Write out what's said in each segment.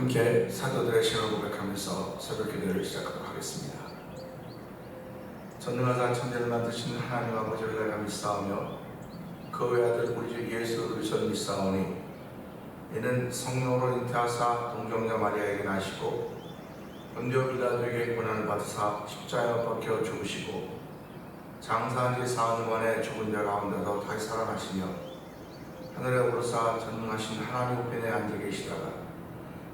함께 사도들의 신앙을 고백하면서 새벽 기도를 시작하도록 하겠습니다. 전능하사 천지를 만드신 하나님 아버지를 내가 믿사오며 그 외아들 우리 주 예수 그리스도를 믿사오니 이는 성령으로 잉태하사 동정녀 마리아에게 나시고 본디오 빌라도에게 고난을 받으사 십자가에 못 박혀 죽으시고 장사한 지 사흘 만에 죽은 자 가운데서 다시 살아나시며 하늘에 오르사 전능하신 하나님 우편에 앉아 계시다가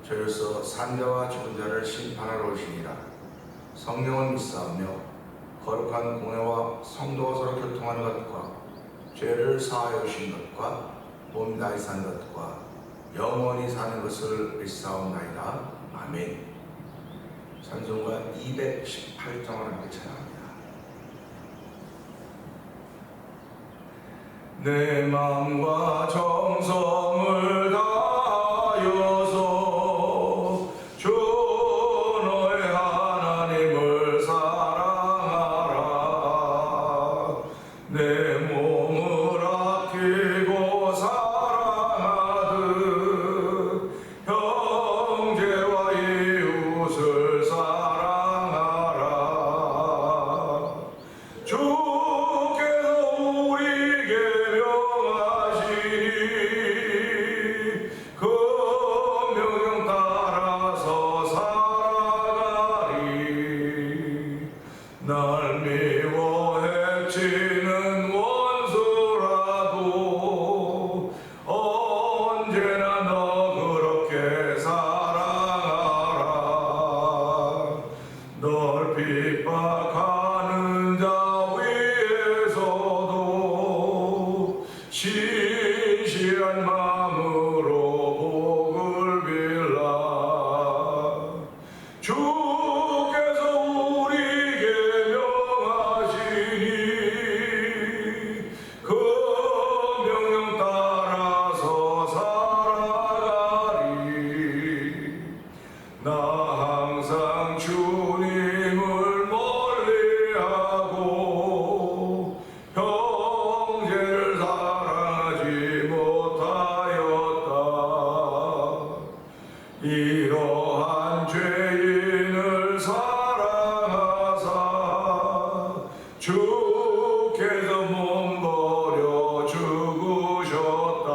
저로서 산자와 죽은 자를 심판하러 오시니라. 성령을 믿사오며 거룩한 공회와 성도와 서로 교통하는 것과 죄를 사하여 주신 것과 몸 다히 산 것과 영원히 사는 것을 믿사옵나이다. 아멘. 찬송가 218장을 함께 찬양합니다. 내 마음과 정성을 다하여서 주 너의 하나님을 사랑하라. 내 몸을 아끼고 사랑하듯 형제와 이웃을 사랑하라. 주께서 우리에게 명하시니 그 명령 따라서 살아가리. 날 미워 해치는 원수라도 언제나 너 그렇게 사랑하라. 널 핍박하는 자 위에서도 신실한 마음으로 복을 빌라. 주께서 우리에게 명하시니 그 명령 따라서 살아가리. 나 항상 주님을 멀리하고 형제를 사랑하지 못하였다. 이러한 죄인을 사랑하사 주께서 몸버려 죽으셨다.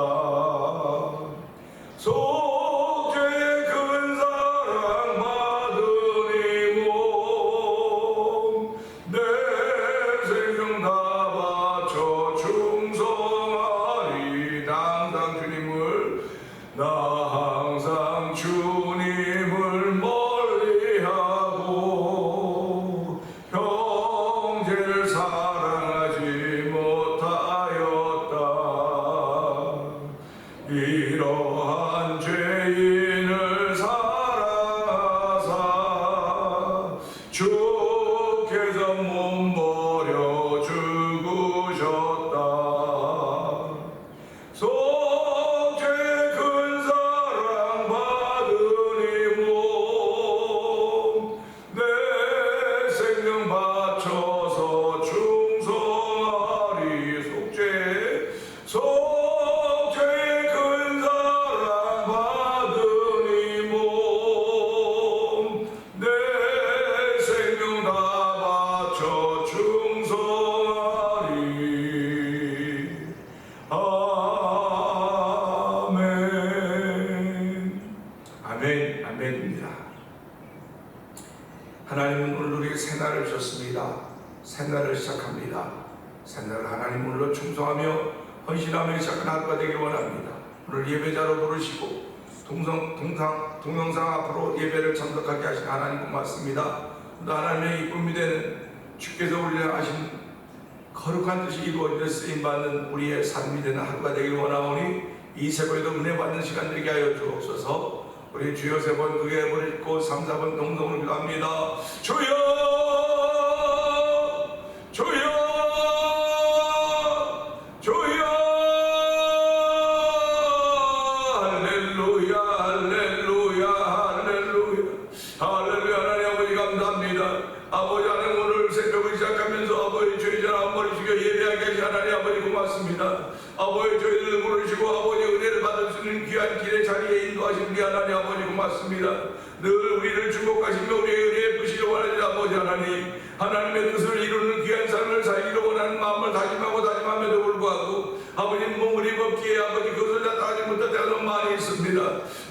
속죄의 큰 사랑 받으니 몸 내 생명 다 바쳐 충성하리. 항상 주님을 나 항상 주님을 멀리하고 형제를 사랑하지 못하였다. 이러한 죄인을 사랑하사 주께서 몸버려 죽으셨다. 속죄의 큰 사랑 받으니 몸 내 생명 바쳐서 충성하리. 속죄의 큰 사랑 받으니 몸 내 생명 다 바쳐 충성하리. 아멘. 아멘. 아멘입니다. 하나님은 오늘 우리에게 새날을 주셨습니다. 새날을 시작합니다. 새날을 하나님 오늘로 충성하며 헌신하며 시작한 하루가 되길 원합니다. 오늘 예배자로 부르시고 동영상 앞으로 예배를 참석하게 하신 하나님 고맙습니다. 또 하나님의 이쁨이 되는 주께서 우리를 하신 거룩한 뜻이 이루어져 쓰임받는 우리의 삶이 되는 하루가 되길 원하오니 이 새벽에도 은혜 받는 시간 되게 하여 주옵소서. 우리 주여 세 번 크게 부르고 3, 4번 동성을 기도합니다. 주여 주여 주여. 할렐루야 할렐루야 할렐루야 할렐루야. 하나님 아버지 감사합니다. 아버지 하나님 오늘 새벽을 시작하면서 아버지 저희 전화 한 번 주여 예배하게 하신 하나님 아버지 고맙습니다. 아버지 저희들을 부르시고 아버지 은혜를 받을 수 있는 귀한 길의 자리에 인도하시고 주목하신 우리 하나님 아버지 고맙습니다. 늘 우리를 주목하시며 우리의 은혜에 부시려 원하는 아버지 하나님의 뜻을 이루는 귀한 삶을 살기로 원하는 마음을 다짐함에도 불구하고 아버지 몸을 입었기에 아버지 그것을 다 따지 못할 때가 너무 많이 있습니다.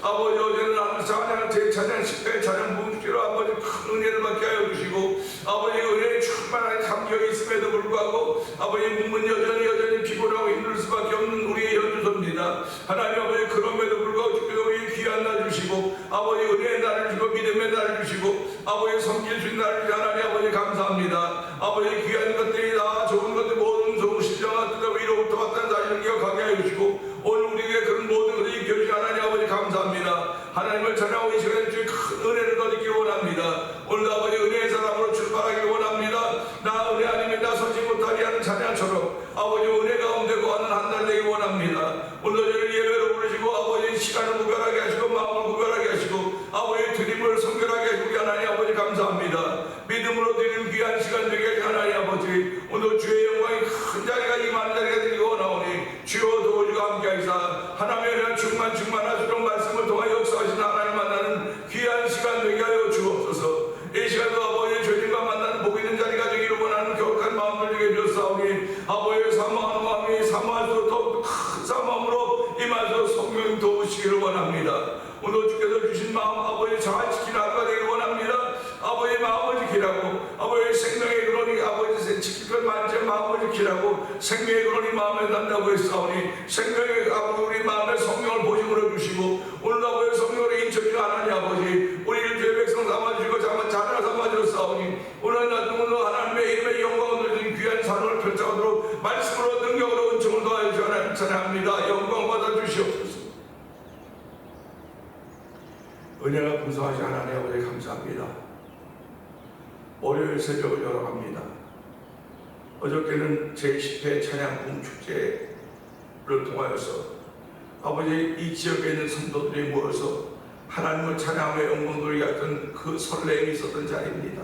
아버지 어제는 찬양 제 찬양 10회 찬양 부흥주로 아버지 큰 은혜를 받게 하여 주시고 아버지 은혜에 충만한 감격이 있음에도 불구하고 아버지 몸은 여전히 피곤하고 힘들 수밖에 없는 우리의 연주소입니다. 하나님 아버지 그럼에도 불구하고 주께서 우리의 귀한 날 주시고 아버지 은혜의 날을 주시고 믿음의 날을 주시고 아버지 섬길 수 있는 날을 주시고 하나님 아버지 감사합니다. 아버지 귀한 것들이 다 좋은 것들 모든 좋은 신령한 뜻과 위로부터 왔다는 사실을 기억하게 하여 주시고 오늘 우리에게 그런 모든 것을 입혀주신 하나님 아버지 감사합니다. 하나님을 찬양하고 이 시간에 주의 큰 은혜를 더 얻기를 원합니다. 오늘도 아버지 은혜의 사람으로 출발하기를 원합니다. 나 은혜 아니면 나 서지 못하리 하는 찬양처럼 아버지 은혜 가운데 거하는 한 날 되기 원합니다. 오늘도 저를 예배로 부르시고 아버지 시간을 구별하게 하시고 마음을 구별하게 하시고 아버지 드림을 성결하게 하시고 우리 하나님 아버지 감사합니다. 믿음으로 드리는 귀한 시간 되게 하신 하나님 아버지 오늘 주의 영광이 큰 자리가 임하는 자리가 되기 원하오니 주여 도와주고 함께하시사 하나님의 은혜가 충만하시도록 말씀을 통하여 역사하시는 하나님 만나는 귀한 시간 되게 하여 주옵소서. 이 시간도 아버지의 죄인과 만나는 복 있는 자리가 되기를 원하는 격한 마음을 주게 주셨사오니 아버지의 사모하는 마음이 사모할수록 더욱 큰 사모함으로 임하셔서 성령 도우시기를 원합니다. 오늘 주께서 주신 마음 아버지 잘 지키는 하루가 되기를 원합니다. 아버지의 마음을 지키라고 아버지의 생명의 근원이 아버지 지킬 것 많지 마음을 지키라고 생명의 근원이 마음에 난다고 했사오니 생명의 아버지 우리 마음에 성령을 보증으로 주시고 오늘 아버지 성령으로 인쳐주는 하나님 아버지 우리를 주의 백성 삼아주시고 자녀 삼아주셨사오니 오늘 하나님의 이름의 영광을 드린 귀한 산을 펼쳐가도록 말씀으로 능력으로 은총을 더하여 주시고 하나님 찬양합니다. 영광 받아 주시옵소서. 은혜가 풍성하신 하나님 아버지 감사합니다. 월요일 새벽을 열어갑니다. 어저께는 제10회 찬양 부흥축제를 통하여서 아버지 이 지역에 있는 성도들이 모여서 하나님을 찬양하며 영광 돌리게 했던 그 설렘이 있었던 자리입니다.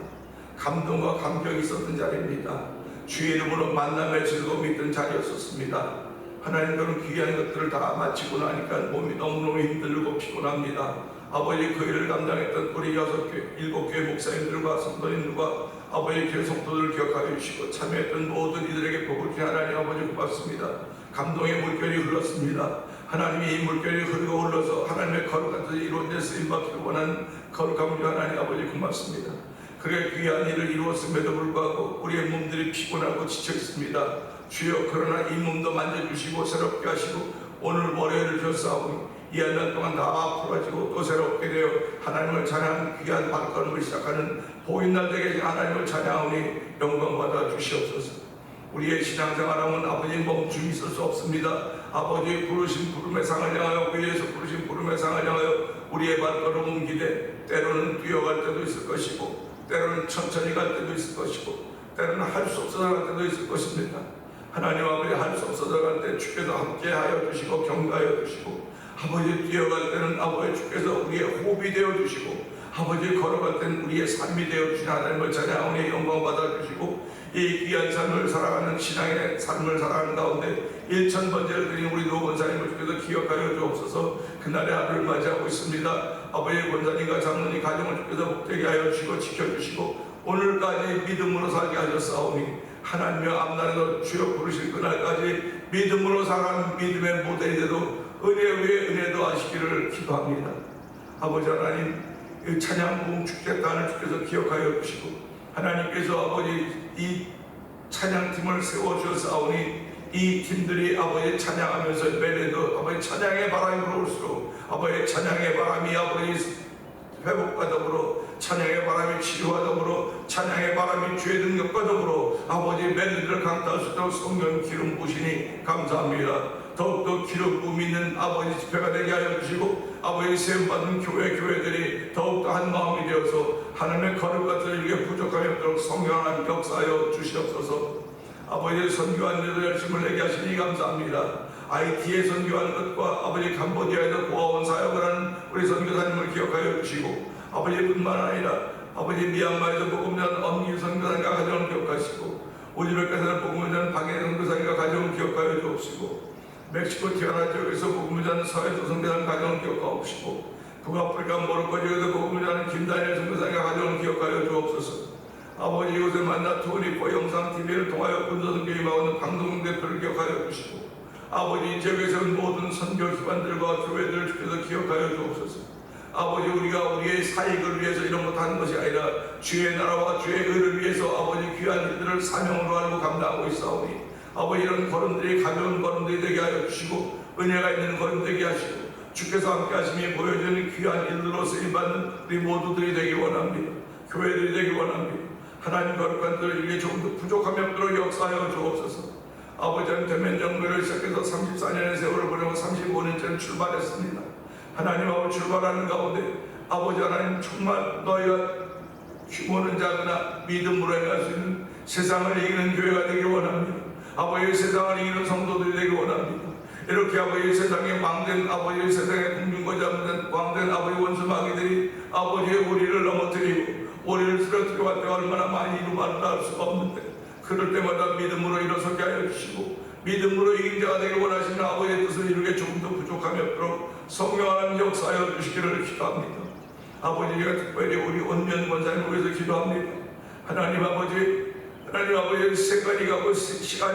감동과 감격이 있었던 자리입니다. 주의 이름으로 만남의 즐거움이 있던 자리였었습니다. 하나님 그런 귀한 것들을 다 마치고 나니까 몸이 너무너무 힘들고 피곤합니다. 아버지 그 일을 감당했던 우리 7교회 목사님들과 성도님들과 아버지 교회 성도들을 기억하여 주시고 참여했던 모든 이들에게 복을 주신 하나님 아버지 고맙습니다. 감동의 물결이 흘렀습니다. 하나님이 이 물결이 흐르고 흘러서 하나님의 거룩한 뜻이 이루어져 쓰임받기를 원하는 거룩한 우리 하나님 아버지 고맙습니다. 그의 귀한 일을 이루었음에도 불구하고 우리의 몸들이 피곤하고 지쳐 있습니다. 주여 그러나 이 몸도 만져주시고 새롭게 하시고 오늘 월요일을 주셨사오니 이 한 달 동안 다 풀어지고 또 새롭게 되어 하나님을 찬양하는 귀한 발걸음을 시작하는 복인 날 되게 하나님을 찬양하오니 영광 받아 주시옵소서. 우리의 신앙생활하면 아버지 멈춤이 있을 수 없습니다. 아버지 부르신 부름의 상을 향하여 위에서 부르신 부름의 상을 향하여 우리의 발걸음 옮기되 때로는 뛰어갈 때도 있을 것이고 때로는 천천히 갈 때도 있을 것이고 때로는 할 수 없어서 갈 때도 있을 것입니다. 하나님 아버지 할 수 없어서 갈 때 주께서 함께하여 주시고 격려하여 주시고 아버지 뛰어갈 때는 아버지 주께서 우리의 호흡이 되어 주시고 아버지 걸어갈 때는 우리의 삶이 되어 주신 하나님을 찬양하오니 영광 받아 주시고 이 귀한 삶을 살아가는 신앙의 삶을 살아가는 가운데 1000번째를 드린 우리 노 권사님을 주께서 기억하여 주옵소서. 그날의 하루를 맞이하고 있습니다. 아버지 권사님과 장로님 가정을 주께서 복되게 하여 주시고 지켜주시고 오늘까지 믿음으로 살게 하셨사오니 하나님의 앞날에도 주여 부르실 그날까지 믿음으로 살아가는 믿음의 모델이 되도 은혜 위에 은혜도 하시기를 기도합니다. 아버지 하나님 이 찬양 부흥 축제단을 주께서 기억하여 주시고 하나님께서 아버지 이 찬양팀을 세워주셨사오니 이 팀들이 아버지 찬양하면서 매일도 아버지 찬양의 바람이 불어올수록 아버지 찬양의 바람이 아버지 회복과 더불어 찬양의 바람이 치유와 더불어 찬양의 바람이 주의 능력과 더불어 아버지 멜리들을 강타할 수 있도록 성령 기름 부으시니 감사합니다. 더욱더 기름 부음 있는 아버지 집회가 되게 하여 주시고 아버지 세움받은 교회들이 더욱더 한 마음이 되어서 하나님의 거룩과 들에게 부족함이 없도록 성령 하나님 역사하여 주시옵소서. 아버지 선교하는 데도 열심을 내게 하시니 감사합니다. IT에 선교하는 것과 아버지 캄보디아에서 고아원 사역을 하는 우리 선교사님을 기억하여 주시고 아버지뿐만 아니라 아버지 미얀마에서 복음 전하는 엄기 선교사님과 가정을 기억하시고 우즈베키스탄에서 복음을 전하는 박인혜 선교사님과 가정을 기억하여 주옵시고 멕시코 티아나 지역에서 복음을 전하는 사회 조성되는 가정을 기억하옵시고, 북아프리카 모로코 지역에서 복음을 전하는 김다니엘 선교사의 가정을 기억하여 주옵소서. 아버지, 이곳에 만나 투니포 영상 TV를 통하여 군사선교 임하는 방송 대표를 기억하여 주시고, 아버지, 이 지역에서 모든 선교 기관들과 교회들을 주께서 기억하여 주옵소서. 아버지, 우리가 우리의 사익을 위해서 이런 것도 하는 것이 아니라 주의 나라와 주의 의를 위해서 아버지 귀한 일들을 사명으로 알고 감당하고 있사오니, 아버지, 이런 걸음들이 가벼운 걸음들이 되게 하여 주시고 은혜가 있는 걸음 되게 하시고 주께서 함께 하심이 보여주는 귀한 일들로 쓰임받는 우리 모두들이 되기 원합니다. 교회들이 되기 원합니다. 하나님 거룩한 들을 위해 조금 더 부족함이 없도록 역사하여 주옵소서. 아버지, 대면 정교를 시작해서 34년의 세월을 보내고 35년째를 출발했습니다. 하나님 아버지, 출발하는 가운데 아버지 하나님, 정말 너희가 규모는 작으나 믿음으로 행할 수 있는 세상을 이기는 교회가 되기 원합니다. 아버지, 세상을 이기는 성도들이 되기 원합니다. 이렇게 아버지, 세상에 망된 아버지, 세상에 공중거잡는 망된 아버지 원수 마귀들이 아버지의 우리를 넘어뜨리고 우리를 쓰러뜨려 왔을 때 얼마나 많이 이루말을 할 수가 없는데, 그럴 때마다 믿음으로 일어서게 하여 주시고 믿음으로 이긴 자가 되길 원하시는 아버지의 뜻을 이루게 조금 더 부족함이 없도록 성령 하나님 역사하여 주시기를 기도합니다. 아버지가 특별히 우리 원면 원사님을 위해서 기도합니다. 하나님 아버지, 하나님 아버지, 시간이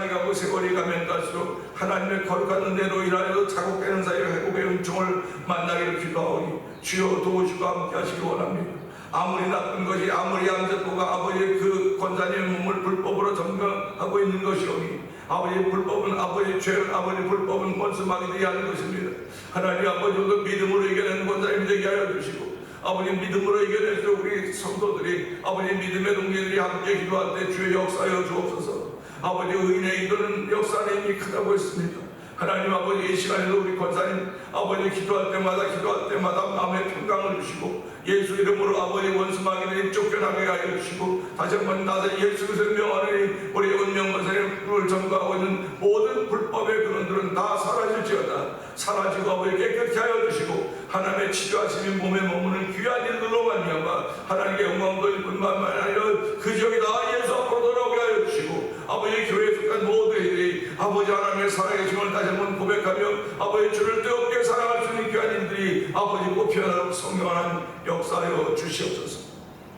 가고 세월이 가면 갈수록 하나님의 거룩한 은혜로 인하여 자국되는 사이에 회복의 은총을 만나기를 기도하오니 주여 도우시고 함께 하시기 원합니다. 아무리 나쁜 것이, 아무리 양자포가 아버지의 그 권사님의 몸을 불법으로 점거하고 있는 것이오니, 아버지의 불법은 아버지의 죄를, 아버지의 불법은 원수 마귀들이 하는 것입니다. 하나님 아버지도 믿음으로 이겨내는 권사님이 되게 하여 주시고, 아버지 믿음으로 이겨내서 우리 성도들이, 아버지 믿음의 동료들이 함께 기도할 때 주의 역사하여 주옵소서. 아버지, 의인의 이도는 역사의 힘이 크다고 했습니다. 하나님 아버지, 이 시간에도 우리 권사님 아버지 기도할 때마다 마음의 평강을 주시고 예수 이름으로 아버지 원수 마귀들이 쫓겨나게 하여 주시고, 다시 한번 나서 예수 그리스도의 명하니 우리 은명 권사님을 점거하고 있는 모든 불법의 근원들은 다 사라질지어다. 사라지고 아버지 깨끗게 하여 주시고 하나님의 치료하심이 몸에 머무는 귀한 일들로 말미암아 하나님의 영광 돌릴 뿐만 아니라 그 지역이 다 예수 앞으로 돌아오게 하여 주시고, 아버지 교회에 속한 모든 이들이 아버지 하나님의 살아계심을 다시 한번 고백하며 아버지 주를 뜨겁게 사랑할 수 있는 귀한 일들이 아버지 꽃피어나고 성령 하나님 역사하여 주시옵소서.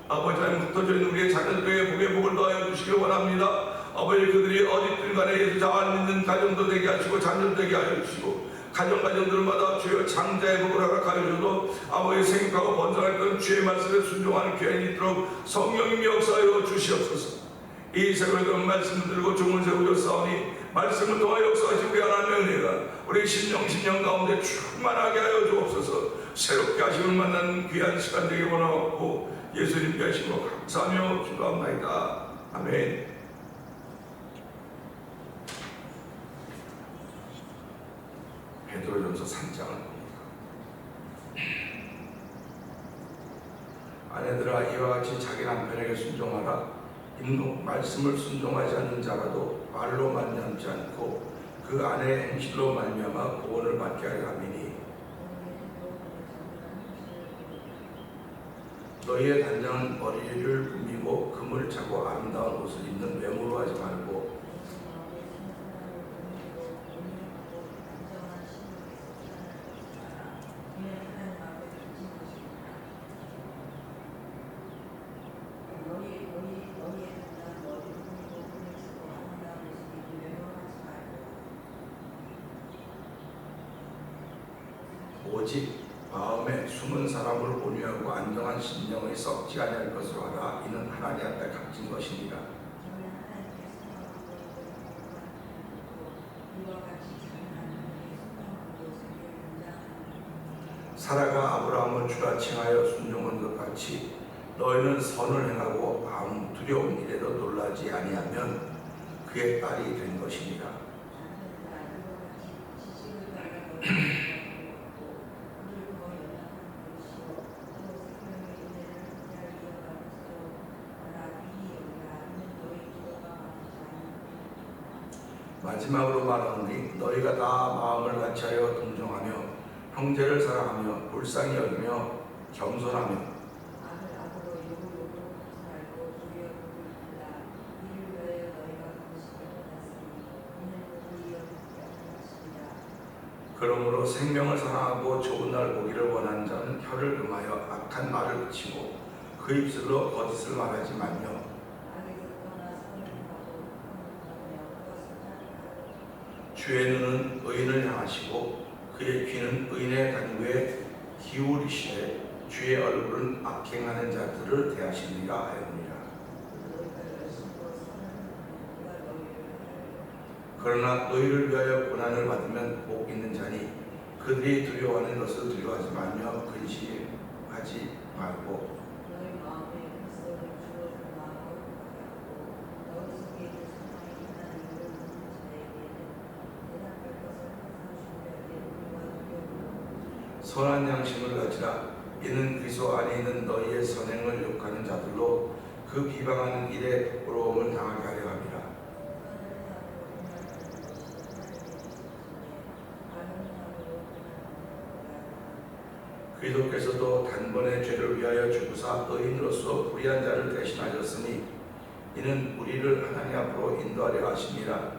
아버지 하나님, 흩어져 있는 우리의 자녀들에게 복의 복을 더하여 주시기 원합니다. 아버지, 그들이 어디든 간에 예수 잘 믿는 가정도 되게 하시고 자녀도 되게 하여 주시고, 가정들마다 주여 장자의 복을 허락하여 줘도 아버지 생각하고 번성했던 주의 말씀에 순종하는 귀한이 있도록 성령님 역사하여 주시옵소서. 이 새벽에 말씀을 들고 종을 세우셨사오니 말씀을 통하여 역사하시고 하나님의 은혜가 우리 심령 가운데 충만하게 하여 주옵소서. 새롭게 하심을 만나는 귀한 시간 되기 원하고 예수님께 하시고 감사하며 기도합나이다. 아멘. 베드로전서 3장을 봅니다. 아내들아, 이와 같이 자기 남편에게 순종하라. 말씀을 순종하지 않는 자라도 말로 말미암지 않고 그 아내의 행실로 말미암아 구원을 받게 하려 함이니, 너희의 단장은 머리를 꾸미고 금을 차고 아름다운 옷을 입는 외모로 하지 말고 오직 마음에 숨은 사람을 온유하고 안정한 심령의 썩지 아니할 것으로 하라. 이는 하나님 앞에 값진 것이니라. 사라가 아브라함을 주라 칭하여 순종한 것 같이 너희는 선을 행하고 아무 두려운 일에도 놀라지 아니하면 그의 딸이 된 것이니라. 마지막으로 말하노니 너희가 다 마음을 같이하여 동정하며 형제를 사랑하며 불쌍히 여기며 겸손하며 그러므로 생명을 사랑하고 좋은 날 보기를 원하는 자는 혀를 금하여 악한 말을 그치고 그 입술로 거짓을 말하지만요. 주의 눈은 의인을 향하시고 그의 귀는 의인의 간구에 기울이시되 주의 얼굴은 악행하는 자들을 대하시리라 하였느니라. 그러나 너희를 위하여 고난을 받으면 복 있는 자니 그들이 두려워하는 것을 두려워하지 말며 근심하지 말고 선한 양심을 가지라. 이는 그리스도 안에 있는 너희의 선행을 욕하는 자들로 그 비방하는 일에 부러움을 당하게 하려 함이라. 그리스도께서도 단번에 죄를 위하여 죽으사 의인으로서 불의한 자를 대신하셨으니 이는 우리를 하나님 앞으로 인도하려 하심이라.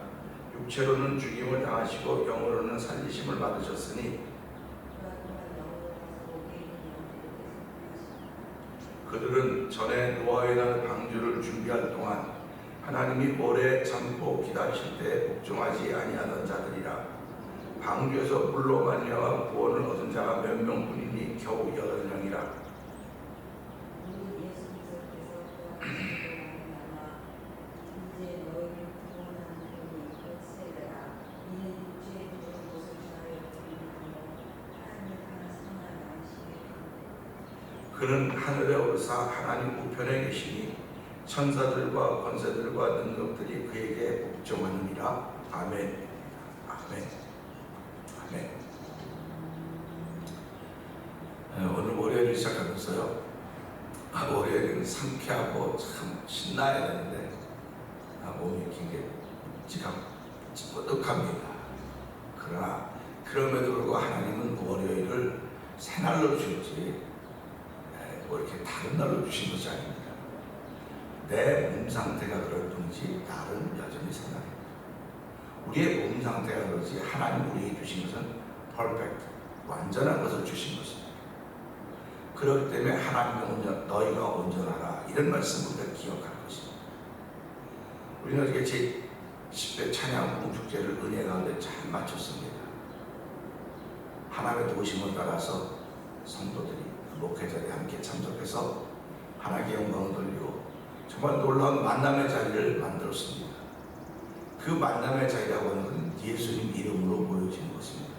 육체로는 죽임을 당하시고 영으로는 살리심을 받으셨으니 그들은 전에 노아의 날 방주를 준비할 동안 하나님이 오래 참고 기다리실 때 복종하지 아니하던 자들이라. 방주에서 물로 말미암아 구원을 얻은 자가 몇 명뿐이니 겨우 8명이라. 그는 하늘에 오르사 하나님 우편에 계시니 천사들과 권세들과 능력들이 그에게 복종하느니라. 아멘. 아멘. 아멘. 오늘 월요일 시작하면서요. 월요일은 상쾌하고 참 신나야 되는데 몸이 굉장히 찌뿌듯합니다. 그러나 그럼에도 불구하고 하나님은 월요일을 새날로 주었지 뭐 이렇게 다른 날로 주신 것이 아닙니다. 내 몸 상태가 그럴 뿐이지 날은 여전히 새날입니다. 우리의 몸 상태가 그러지 하나님 우리에게 주신 것은 퍼펙트, 완전한 것을 주신 것입니다. 그렇기 때문에 하나님은 너희가 온전하라 이런 말씀을 우리가 기억할 것입니다. 우리는 어떻게 제10회 찬양 공축제를 은혜 가운데 잘 마쳤습니다. 하나님의 도심을 따라서 성도들이 목회자들이 함께 참석해서 하나님께 영광을 돌리고 정말 놀라운 만남의 자리를 만들었습니다. 그 만남의 자리라고 하는 것은 예수님 이름으로 모여지는 것입니다.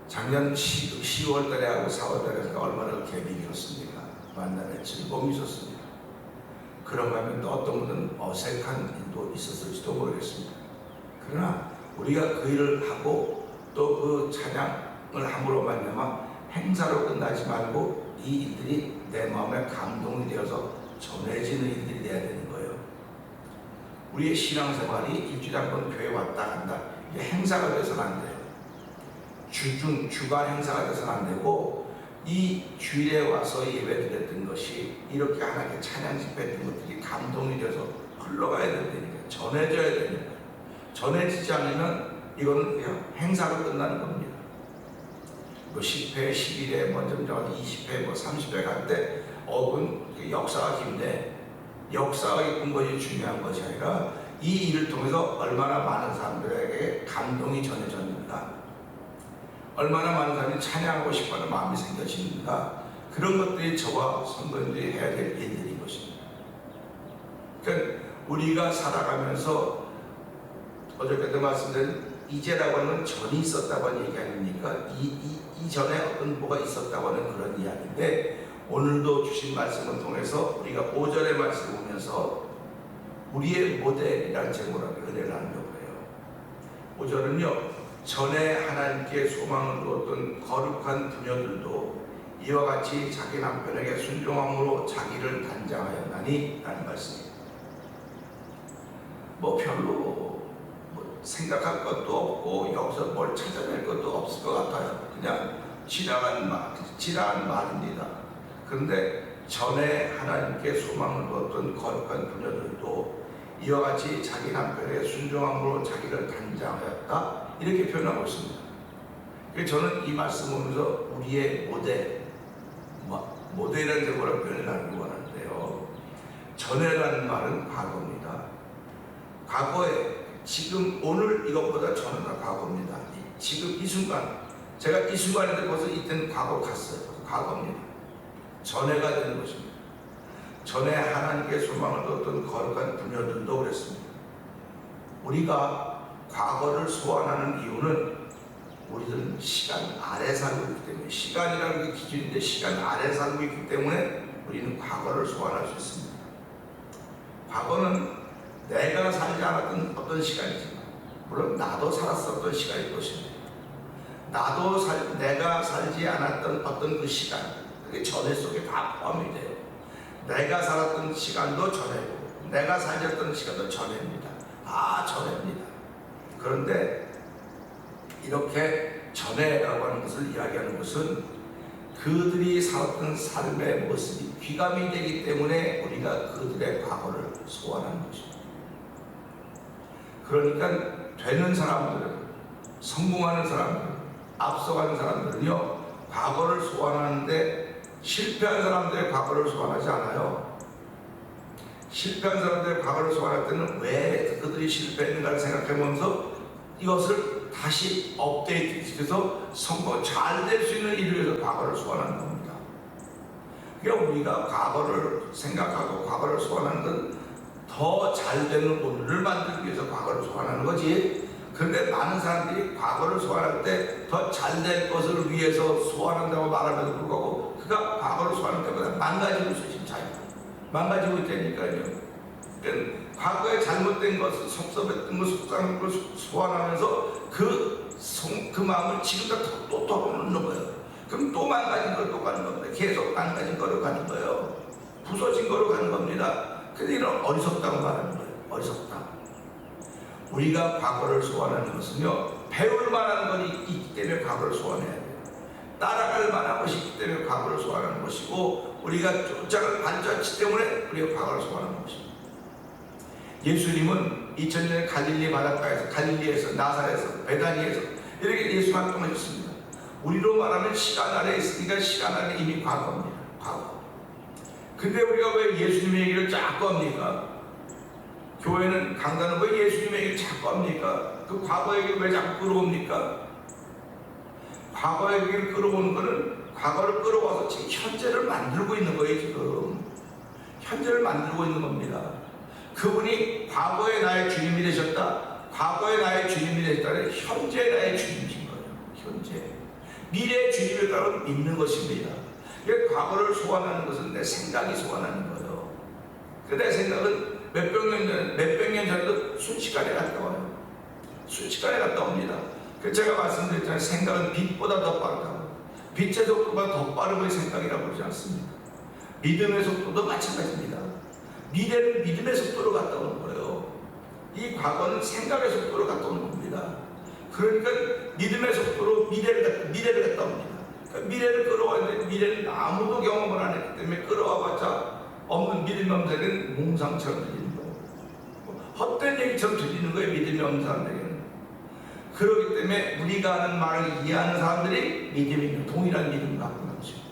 작년 10월 달에 하고 4월 달에 얼마나 갭이 길었습니까? 만남의 즐거움이 있었습니다. 그런가 하면 또 어떤 분은 어색한 일도 있었을지도 모르겠습니다. 그러나 우리가 그 일을 하고 또 그 찬양을 함으로 말미암아 행사로 끝나지 말고 이 일들이 내 마음에 감동이 되어서 전해지는 일들이 돼야 되는 거예요. 우리의 신앙생활이 일주일에 한 번 교회 왔다 간다. 이게 행사가 돼서는 안 돼요. 주간 행사가 돼서는 안 되고 이 주일에 와서 예배드렸던 것이 이렇게 하나님께 찬양 집회했던 것들이 감동이 되어서 흘러가야 된다니까. 전해져야 되는 거예요. 전해지지 않으면 이거는 그냥 행사로 끝나는 겁니다. 뭐 10회, 11회, 먼저 20회, 30회 갈 때 역사가 긴데 역사가 이쁜 것이 중요한 것이 아니라 이 일을 통해서 얼마나 많은 사람들에게 감동이 전해졌는가, 얼마나 많은 사람이 찬양하고 싶어하는 마음이 생겨지는가, 그런 것들이 저와 성도님들이 해야 될 일들인 것입니다. 그러니까 우리가 살아가면서 어저께도 말씀드린 이제라고 하는 전이 있었다고 하는 얘기 아닙니까? 이전에 어떤 뭐가 있었다고 하는 그런 이야기인데 오늘도 주신 말씀을 통해서 우리가 5절의 말씀을 보면서 우리의 모델이라는 제목으로 은혜를 나누려고 해요. 5절은요. 전에 하나님께 소망을 두었던 거룩한 부녀들도 이와 같이 자기 남편에게 순종함으로 자기를 단장하였나니 라는 말씀입니다. 별로 생각할 것도 없고 여기서 뭘 찾아낼 것도 없을 것 같아요. 그냥 지나간 말입니다. 그런데 전에 하나님께 소망을 두었던 거룩한 부녀들도 이와 같이 자기 남편의 순종함으로 자기를 단장하였다. 이렇게 표현하고 있습니다. 그래서 저는 이 말씀 보면서 우리의 모델이라는 제목으로 표현하기 원하는데요. 전에라는 말은 과거입니다. 과거에, 지금 오늘 이것보다 전에가 과거입니다. 지금 이 순간, 제가 이 순간인데 벌써 이때는 과거로 갔어요. 과거입니다. 전에가 되는 것입니다. 전에 하나님께 소망을 뒀던 거룩한 부녀들도 그랬습니다. 우리가 과거를 소환하는 이유는 우리들은 시간 아래 살고 있기 때문에, 시간이라는 게 기준인데 시간 아래 살고 있기 때문에 우리는 과거를 소환할 수 있습니다. 과거는 내가 살지 않았던 어떤 시간이지만, 물론 나도 살았었던 시간일 것입니다. 내가 살지 않았던 어떤 그 시간, 그게 전에 속에 다 포함이 돼요. 내가 살았던 시간도 전에고, 내가 살았던 시간도 전에입니다. 다 전에입니다. 그런데 이렇게 전에라고 하는 것을 이야기하는 것은 그들이 살았던 삶의 모습이 귀감이 되기 때문에 우리가 그들의 과거를 소환하는 것입니다. 그러니까 되는 사람들은, 성공하는 사람들, 앞서가는 사람들은요, 과거를 소환하는데 실패한 사람들의 과거를 소환하지 않아요. 실패한 사람들의 과거를 소환할 때는 왜 그들이 실패했는가를 생각해보면서 이것을 다시 업데이트시켜서 성공 잘 될 수 있는 일을 위해서 과거를 소환하는 겁니다. 그러니까 우리가 과거를 생각하고 과거를 소환하는 건 더 잘 되는 오늘을 만들기 위해서 과거를 소환하는 거지. 그런데 많은 사람들이 과거를 소환할 때 더 잘 될 것을 위해서 소환한다고 말하면서 불구하고 그가 과거를 소환할 때보다 망가지고 있어요. 지금 자기가 망가지고 있다니까요. 그러니까 과거에 잘못된 것을, 섭섭했던 것을, 속상한 것을 소환하면서 그 마음을 지금도 또 덮어놓는 거예요. 그럼 또 망가진 걸로 또 가는 겁니다. 계속 망가진 거로 가는 거예요. 부서진 거로 가는 겁니다. 근데 이런 어리석다고 말하는 거예요. 어리석다. 우리가 과거를 소환하는 것은요, 배울 만한 것이 있기 때문에 과거를 소환해야 돼요. 따라갈 만한 것이 있기 때문에 과거를 소환하는 것이고, 우리가 쫓아갈 반자치 때문에 우리가 과거를 소환하는 것입니다. 예수님은 2000년에 갈릴리 바닷가에서, 갈릴리에서, 나사렛에서, 베다니에서 이렇게 예수 활동하셨습니다. 우리로 말하면 시간 안에 있으니까 시간 안에 이미 과거입니다. 과거. 근데 우리가 왜 예수님의 얘기를 자꾸 합니까? 교회는, 강단은 왜 예수님의 얘기를 자꾸 합니까? 그 과거 얘기를 왜 자꾸 끌어옵니까? 과거 얘기를 끌어오는 거는 과거를 끌어와서 지금 현재를 만들고 있는 거예요. 지금 현재를 만들고 있는 겁니다. 그분이 과거에 나의 주님이 되셨다. 과거에 나의 주님이 되셨다는 현재 나의 주님이신 거예요. 현재. 미래의 주님을 따로 믿는 것입니다. 과거를 소환하는 것은 내 생각이 소환하는 거예요. 내 생각은 몇백 년 전에도 순식간에 갔다 와요. 순식간에 갔다 옵니다. 제가 말씀드렸잖아요. 생각은 빛보다 더 빠르다고. 빛의 속도가 더 빠른 것이 생각이라고 그러지 않습니다. 믿음의 속도도 마찬가지입니다. 미래는 믿음의 속도로 갔다 오는 거예요. 이 과거는 생각의 속도로 갔다 오는 겁니다. 그러니까 믿음의 속도로 미래를 갔다 옵니다. 그러니까 미래를 끌어와야 미래는 아무도 경험을 안 했기 때문에 끌어와봤자 없는 믿음이 없는 자에게는 몽상처럼 들리는 거예요. 헛된 얘기처럼 들리는 거예요. 믿음이 없는 사람들에게는. 그렇기 때문에 우리가 하는 말을 이해하는 사람들이 믿음이 동일한 믿음을 갖고 있는 것입니다.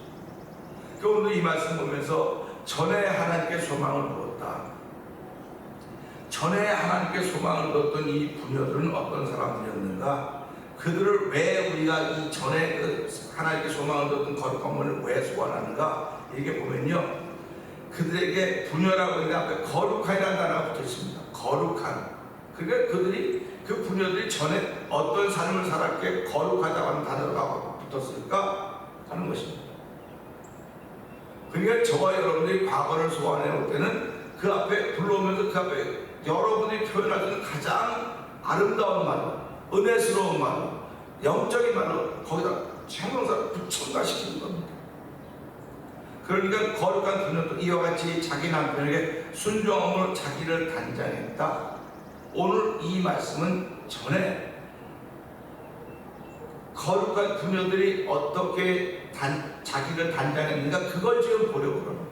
오늘 이 말씀 보면서 전에 하나님께 소망을 두었다. 전에 하나님께 소망을 두었던 이 부녀들은 어떤 사람들이었는가? 그들을 왜 우리가 이 전에 하나님께 소망을 두었던 거룩한 분을 왜 소환하는가? 이렇게 보면요, 그들에게 부녀라고 했는데 앞에 거룩한이라는 단어가 붙어 있습니다. 거룩한. 그러니까 그 부녀들이 전에 어떤 삶을 살았기에 거룩하다고 하는 단어가 붙었을까 하는 것입니다. 그러니까 저와 여러분들이 과거를 소환해 올 때는 그 앞에 불러오면서 그 앞에 여러분이 표현할 수 있는 가장 아름다운 말로, 은혜스러운 말로, 영적인 말로 거기다 형용사를 첨가시키는 겁니다. 그러니까 거룩한 부녀도 이와 같이 자기 남편에게 순종함으로 자기를 단장했다. 오늘 이 말씀은 전에 거룩한 부녀들이 어떻게 자기를 단장했는가, 그걸 지금 보려고 그러는 거예요.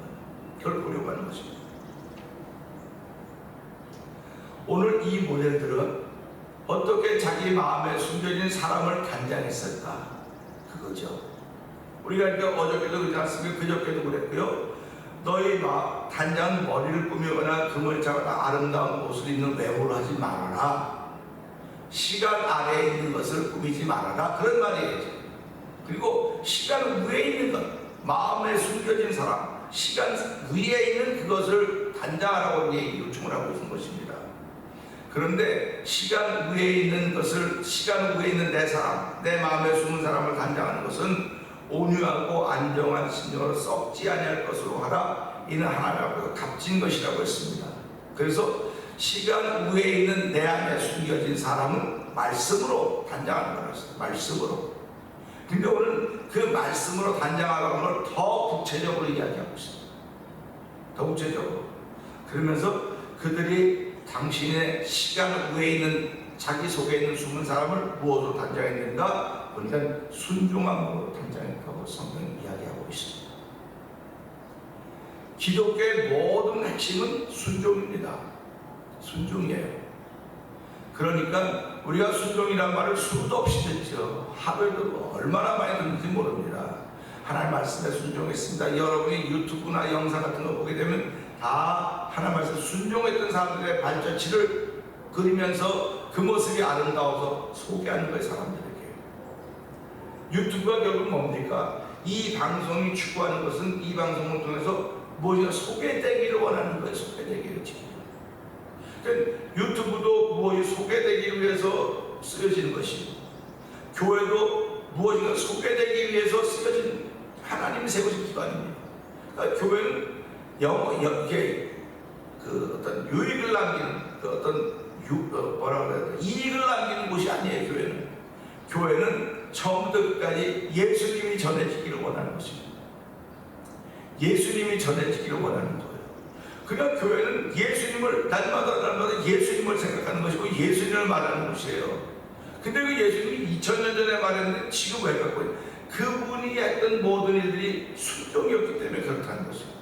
그걸 보려고 하는 것입니다. 오늘 이 모델들은 어떻게 자기 마음에 숨겨진 사람을 단장했을까? 그거죠. 우리가 이제 어저께도 그렇지 않습니까? 그저께도 그랬고요. 너희 단장은 머리를 꾸미거나 금을 잡거나 아름다운 옷을 입는 외모를 하지 말아라. 시간 아래에 있는 것을 꾸미지 말아라. 그런 말이에요. 그리고 시간 위에 있는 것, 마음에 숨겨진 사람, 시간 위에 있는 그것을 단장하라고 요청을 하고 있는 것입니다. 그런데 시간 위에 있는 것을, 시간 위에 있는 내 사람, 내 마음에 숨은 사람을 단장하는 것은 온유하고 안정한 심령으로 썩지 아니할 것으로 하라. 이는 하나님 앞에서 값진 것이라고 했습니다. 그래서 시간 위에 있는 내 안에 숨겨진 사람은 말씀으로 단장하는 거라고 했어요. 말씀으로. 근데 오늘 그 말씀으로 단장하라는 걸 더 구체적으로 이야기하고 있습니다. 더 구체적으로. 그러면서 그들이 당신의 시간 위에 있는 자기 속에 있는 숨은 사람을 무엇으로 단장했는가? 보니까 순종함으로 단장했다고 성경이 이야기하고 있습니다. 기독교의 모든 핵심은 순종입니다. 순종이에요. 그러니까 우리가 순종이란 말을 수도 없이 듣죠. 하루에도 얼마나 많이 듣는지 모릅니다. 하나님 말씀에 순종했습니다. 여러분이 유튜브나 영상 같은 거 보게 되면 다 하나님 말씀에 순종했던 사람들의 발자취를 그리면서 그 모습이 아름다워서 소개하는 거예요, 사람들에게. 유튜브가 결국 뭡니까? 이 방송이 추구하는 것은 이 방송을 통해서 무엇인가 소개되기를 원하는 거예요. 소개되기를 지금. 그러니까 유튜브도 무엇이 소개되기 위해서 쓰여지는 것이고, 교회도 무엇인가 소개되기 위해서 쓰여지는 하나님이 세우신 기관입니다. 그러니까 교회는 그 어떤 유익을 남기는 그 어떤 뭐라고 해야 돼? 이익을 남기는 곳이 아니에요. 교회는 처음부터 끝까지 예수님이 전해지기를 원하는 것입니다. 예수님이 전해지기를 원하는 거예요. 그러니까 교회는 예수님을 날마다 예수님을 생각하는 것이고 예수님을 말하는 곳이에요. 근데 그 예수님이 2000년 전에 말했는데 지금 왜 갖고 있는? 그분이 했던 모든 일들이 순종이었기 때문에 그렇다는 것입니다.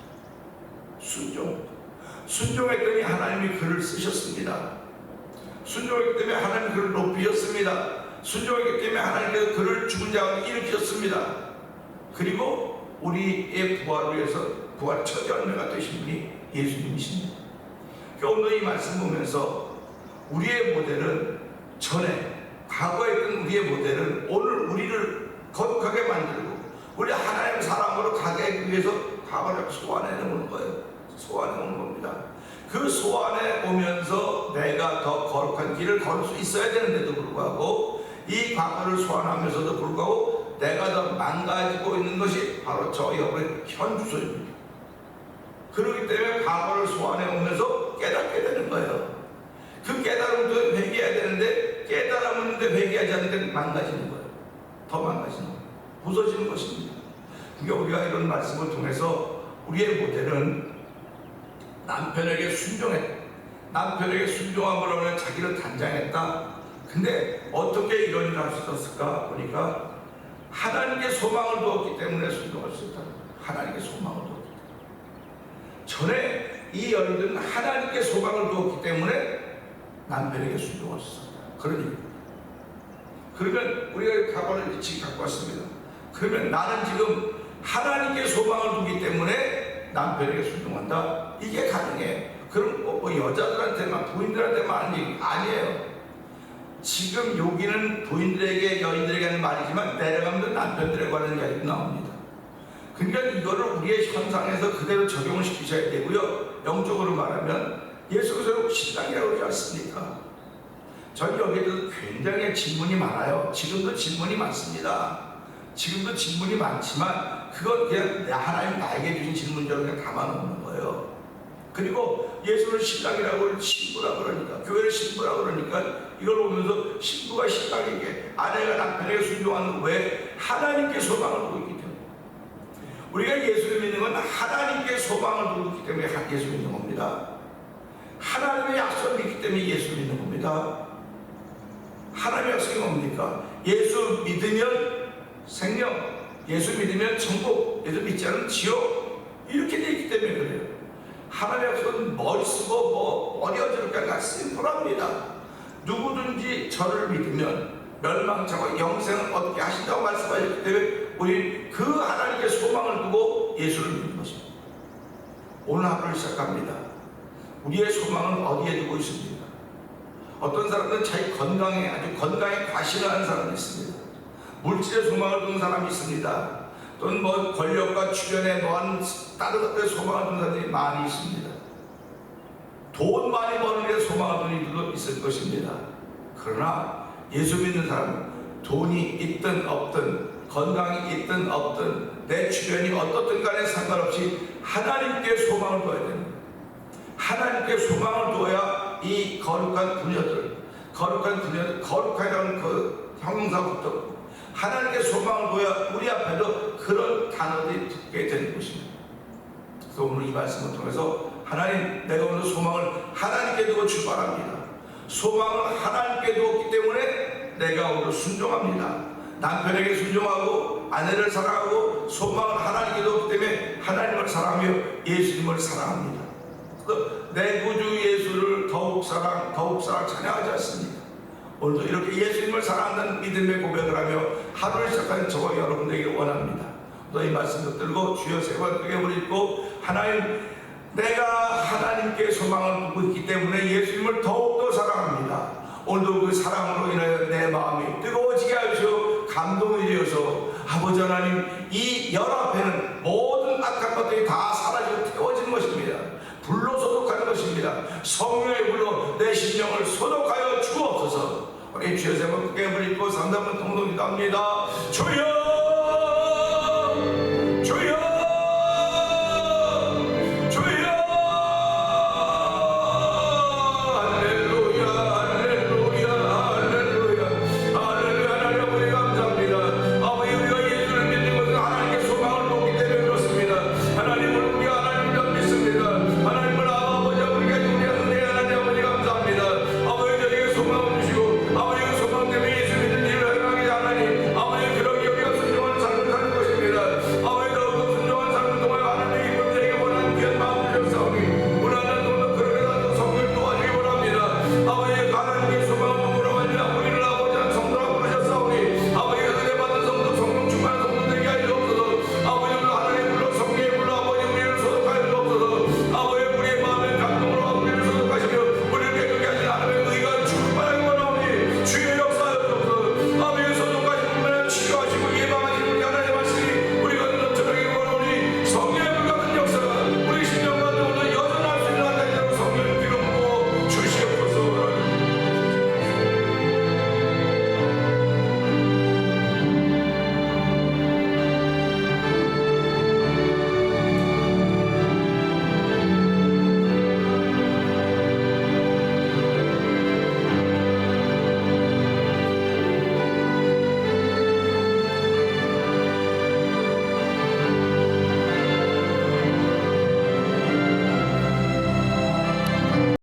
순종했더니 하나님이 그를 쓰셨습니다. 순종했기 때문에 하나님이 그를 높이셨습니다. 순종했기 때문에 하나님께서 그를 죽은 자 가운데 일으키셨습니다. 그리고 우리의 부활을 위해서 부활 첫 열매가 되신 분이 예수님이십니다. 오늘 이 말씀 보면서 우리의 모델은 과거에 있던 우리의 모델은 오늘 우리를 거룩하게 만들고 우리 하나님 사람으로 가기 위해서 과거를 소환해 오는 거예요. 소환해 오는 겁니다. 그 소환해 오면서 내가 더 거룩한 길을 걸을 수 있어야 되는데도 불구하고 이 과거를 소환하면서도 불구하고 내가 더 망가지고 있는 것이 바로 저 여러분의 현 주소입니다. 그렇기 때문에 과거를 소환해 오면서 깨닫게 되는 거예요. 그 깨달음도 회개해야 되는데 깨달음인데 회개하지 않는데 망가지는 거예요. 더 망가지는 거예요. 부서지는 것입니다. 그러니까 우리가 이런 말씀을 통해서 우리의 모델은 남편에게 순종함으로 하면 자기를 단장했다. 근데 어떻게 이런 일을 할 수 있었을까 보니까 하나님께 소망을 두었기 때문에 순종할 수 있다. 하나님께 소망을 두었기 때문에. 전에 이 여인들은 하나님께 소망을 두었기 때문에 남편에게 순종할 수 있었다. 그러면 우리가 과거를 일찍 갖고 왔습니다. 그러면 나는 지금 하나님께 소망을 두기 때문에 남편에게 순종한다. 이게 가능해. 그럼 뭐 여자들한테만 부인들한테만 하는 얘기 아니에요. 지금 여기는 부인들에게 여인들에게 하는 말이지만 내려가면 남편들에게 하는 이야기도 나옵니다. 그러니까 이거를 우리의 현상에서 그대로 적용을 시키셔야 되고요. 영적으로 말하면 예수께서 신랑이라고 그러지 않습니까? 전 여기에도 굉장히 질문이 많아요. 지금도 질문이 많습니다. 지금도 질문이 많지만 그건 그냥 하나님 나에게 주신 질문처럼 그냥 담아놓는 거예요. 그리고 예수를 신랑이라고 신부라고 그러니까 교회를 신부라고 그러니까 이걸 보면서 신부가 신랑에게 아내가 남편에게 순종하는 왜 하나님께 소망을 두고 있기 때문에 우리가 예수를 믿는 건 하나님께 소망을 두고 있기 때문에 예수 믿는 겁니다. 하나님의 약속을 믿기 때문에 예수 믿는 겁니다. 하나님의 약속이 뭡니까? 예수 믿으면 생명, 예수 믿으면 천국, 예수 믿지 않으면 지옥 이렇게 되어 있기 때문에 그래요. 하나님의 약속은 머리 쓰고 머리 어지럽게 하니까 심플합니다. 누구든지 저를 믿으면 멸망자고 영생을 얻게 하신다고 말씀하셨기 때문에 우리 그 하나님께 소망을 두고 예수를 믿는 것입니다. 오늘 하루를 시작합니다. 우리의 소망은 어디에 두고 있습니까? 어떤 사람들은 자기 건강에 아주 건강에 과신을 하는 사람이 있습니다. 물질에 소망을 두는 사람이 있습니다. 또는 뭐 권력과 주변에 뭐한 다른 것들에 소망을 두는 사람들이 많이 있습니다. 돈 많이 버는 데 소망을 두는 이들도 있을 것입니다. 그러나 예수 믿는 사람은 돈이 있든 없든 건강이 있든 없든 내 주변이 어떻든 간에 상관없이 하나님께 소망을 둬야 됩니다. 하나님께 소망을 둬야 이 거룩한 거룩하다는 그 형용사부터 하나님께 소망을 둬야 우리 앞에도 그런 단어들이 듣게 되는 것입니다. 그래서 오늘 이 말씀을 통해서 하나님, 내가 오늘 소망을 하나님께 두고 출발합니다. 소망을 하나님께 두었기 때문에 내가 오늘 순종합니다. 남편에게 순종하고 아내를 사랑하고 소망을 하나님께 두었기 때문에 하나님을 사랑하며 예수님을 사랑합니다. 내 구주 예수를 더욱 사랑 찬양하지 않습니까? 오늘도 이렇게 예수님을 사랑한다는 믿음의 고백을 하며 하루를 시작하는 저와 여러분에게 원합니다. 너희 말씀 붙들고 주여 세 번 크게 부르고 하나님, 내가 하나님께 소망을 두고 있기 때문에 예수님을 더욱더 사랑합니다. 오늘도 그 사랑으로 인하여 내 마음이 뜨거워지게 하시고 감동이 되어서 아버지 하나님, 이 열 앞에는 모든 악한 것들이 다 사라지고 태워지는 것입니다. 불로 소독하는 것입니다. 성령의 불로 내 심령을 소독하여 주옵소서. 우리 주여 세 번 크게 부르고 3, 4번 통독 기도합니다. 주여